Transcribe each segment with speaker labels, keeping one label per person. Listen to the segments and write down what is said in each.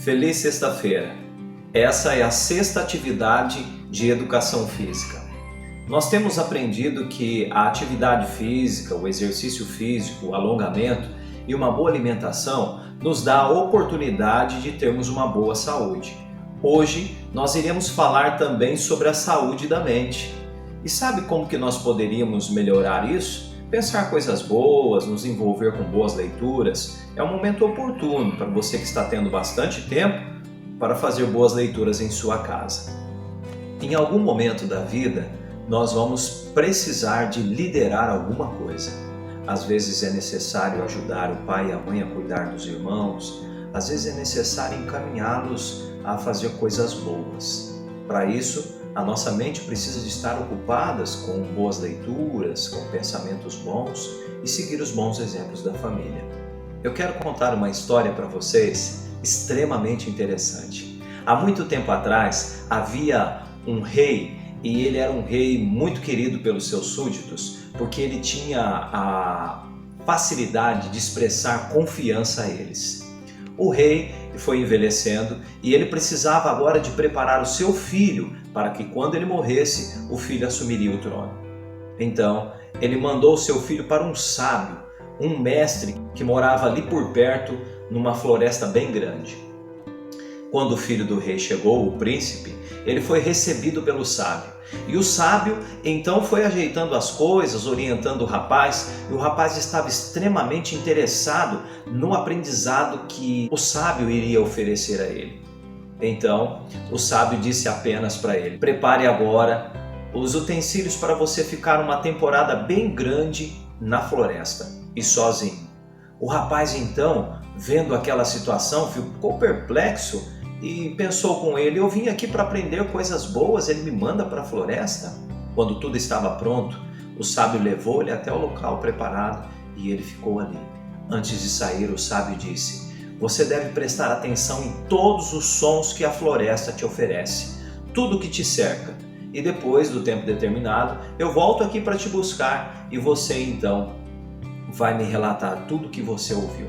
Speaker 1: Feliz sexta-feira! Essa é a sexta atividade de educação física. Nós temos aprendido que a atividade física, o exercício físico, o alongamento e uma boa alimentação nos dá a oportunidade de termos uma boa saúde. Hoje nós iremos falar também sobre a saúde da mente. E sabe como que nós poderíamos melhorar isso? Pensar coisas boas, nos envolver com boas leituras. É um momento oportuno para você que está tendo bastante tempo para fazer boas leituras em sua casa. Em algum momento da vida, nós vamos precisar de liderar alguma coisa. Às vezes é necessário ajudar o pai e a mãe a cuidar dos irmãos. Às vezes é necessário encaminhá-los a fazer coisas boas. Para isso, a nossa mente precisa de estar ocupadas com boas leituras, com pensamentos bons e seguir os bons exemplos da família. Eu quero contar uma história para vocês extremamente interessante. Há muito tempo atrás havia um rei e ele era um rei muito querido pelos seus súditos porque ele tinha a facilidade de expressar confiança a eles. O rei foi envelhecendo e ele precisava agora de preparar o seu filho para que quando ele morresse, o filho assumiria o trono. Então, ele mandou o seu filho para um sábio, um mestre que morava ali por perto, numa floresta bem grande. Quando o filho do rei chegou, o príncipe, ele foi recebido pelo sábio. E o sábio então foi ajeitando as coisas, orientando o rapaz, e o rapaz estava extremamente interessado no aprendizado que o sábio iria oferecer a ele. Então, o sábio disse apenas para ele: prepare agora os utensílios para você ficar uma temporada bem grande na floresta e sozinho. O rapaz então, vendo aquela situação, ficou perplexo e pensou com ele: eu vim aqui para aprender coisas boas, ele me manda para a floresta? Quando tudo estava pronto, o sábio levou ele até o local preparado e ele ficou ali. Antes de sair, o sábio disse: você deve prestar atenção em todos os sons que a floresta te oferece, tudo que te cerca. E depois do tempo determinado, eu volto aqui para te buscar e você então vai me relatar tudo que você ouviu.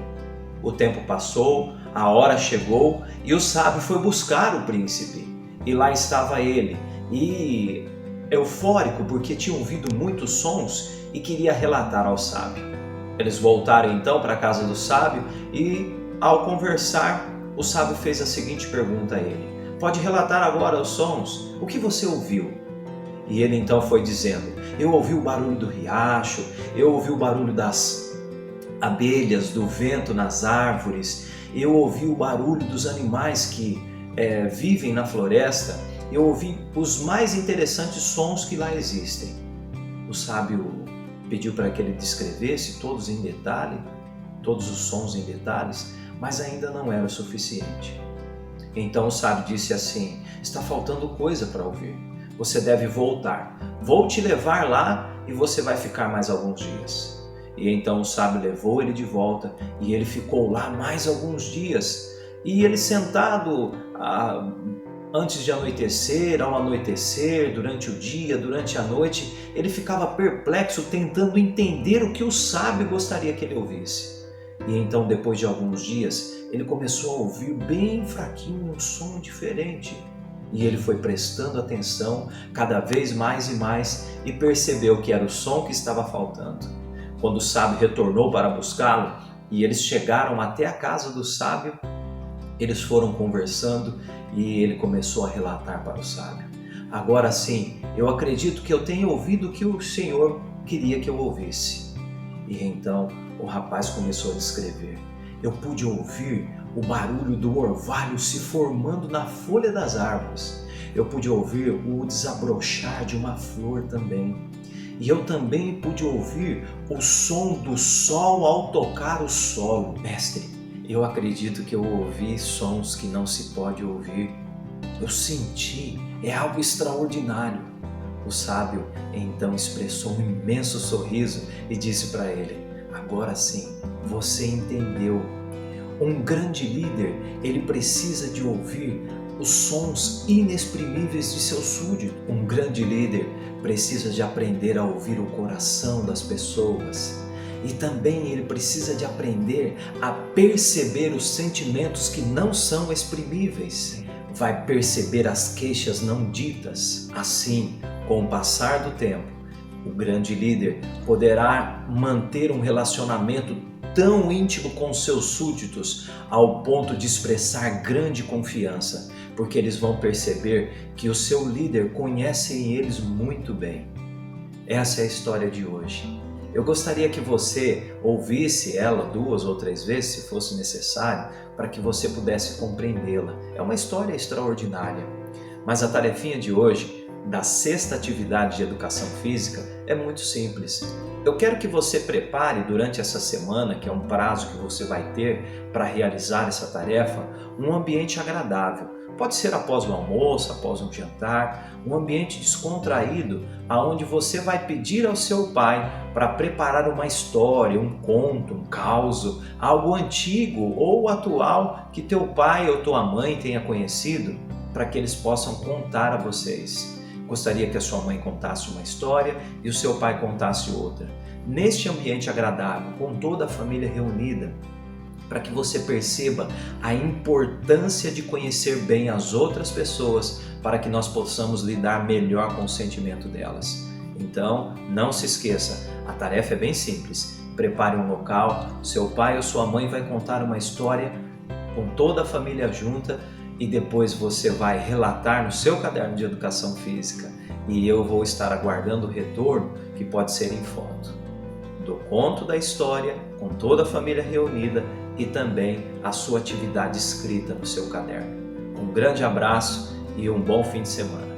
Speaker 1: O tempo passou, a hora chegou e o sábio foi buscar o príncipe. E lá estava ele, e eufórico porque tinha ouvido muitos sons e queria relatar ao sábio. Eles voltaram então para a casa do sábio e, ao conversar, o sábio fez a seguinte pergunta a ele: pode relatar agora os sons? O que você ouviu? E ele então foi dizendo: eu ouvi o barulho do riacho, eu ouvi o barulho das abelhas, do vento nas árvores, eu ouvi o barulho dos animais que vivem na floresta, eu ouvi os mais interessantes sons que lá existem. O sábio pediu para que ele descrevesse todos em detalhe, todos os sons em detalhes, mas ainda não era o suficiente. Então o sábio disse assim: está faltando coisa para ouvir, você deve voltar, vou te levar lá e você vai ficar mais alguns dias. E então o sábio levou ele de volta e ele ficou lá mais alguns dias. E ele sentado antes de anoitecer, ao anoitecer, durante o dia, durante a noite, ele ficava perplexo tentando entender o que o sábio gostaria que ele ouvisse. E então depois de alguns dias ele começou a ouvir bem fraquinho um som diferente. E ele foi prestando atenção cada vez mais e mais e percebeu que era o som que estava faltando. Quando o sábio retornou para buscá-lo e eles chegaram até a casa do sábio, eles foram conversando e ele começou a relatar para o sábio: agora sim, eu acredito que eu tenho ouvido o que o Senhor queria que eu ouvisse. E então o rapaz começou a descrever: eu pude ouvir o barulho do orvalho se formando na folha das árvores. Eu pude ouvir o desabrochar de uma flor também. E eu também pude ouvir o som do sol ao tocar o solo. Mestre, eu acredito que eu ouvi sons que não se pode ouvir. Eu senti, é algo extraordinário. O sábio então expressou um imenso sorriso e disse para ele: agora sim, você entendeu. Um grande líder, ele precisa de ouvir os sons inexprimíveis de seu súdito. Um grande líder precisa de aprender a ouvir o coração das pessoas. e também ele precisa de aprender a perceber os sentimentos que não são exprimíveis. Vai perceber as queixas não ditas. Assim, com o passar do tempo, o grande líder poderá manter um relacionamento tão íntimo com seus súditos ao ponto de expressar grande confiança, porque eles vão perceber que o seu líder conhece eles muito bem. Essa é a história de hoje. Eu gostaria que você ouvisse ela 2 ou 3 vezes, se fosse necessário, para que você pudesse compreendê-la. É uma história extraordinária. Mas a tarefinha de hoje, da 6ª atividade de educação física, é muito simples. Eu quero que você prepare durante essa semana, que é um prazo que você vai ter para realizar essa tarefa, um ambiente agradável. Pode ser após o almoço, após um jantar, um ambiente descontraído, onde você vai pedir ao seu pai para preparar uma história, um conto, um causo, algo antigo ou atual que teu pai ou tua mãe tenha conhecido, para que eles possam contar a vocês. Gostaria que a sua mãe contasse uma história e o seu pai contasse outra. Neste ambiente agradável, com toda a família reunida, para que você perceba a importância de conhecer bem as outras pessoas para que nós possamos lidar melhor com o sentimento delas. Então, não se esqueça, a tarefa é bem simples. Prepare um local, seu pai ou sua mãe vai contar uma história com toda a família junta e depois você vai relatar no seu caderno de educação física e eu vou estar aguardando o retorno, que pode ser em foto, do conto da história com toda a família reunida e também a sua atividade escrita no seu caderno. Um grande abraço e um bom fim de semana.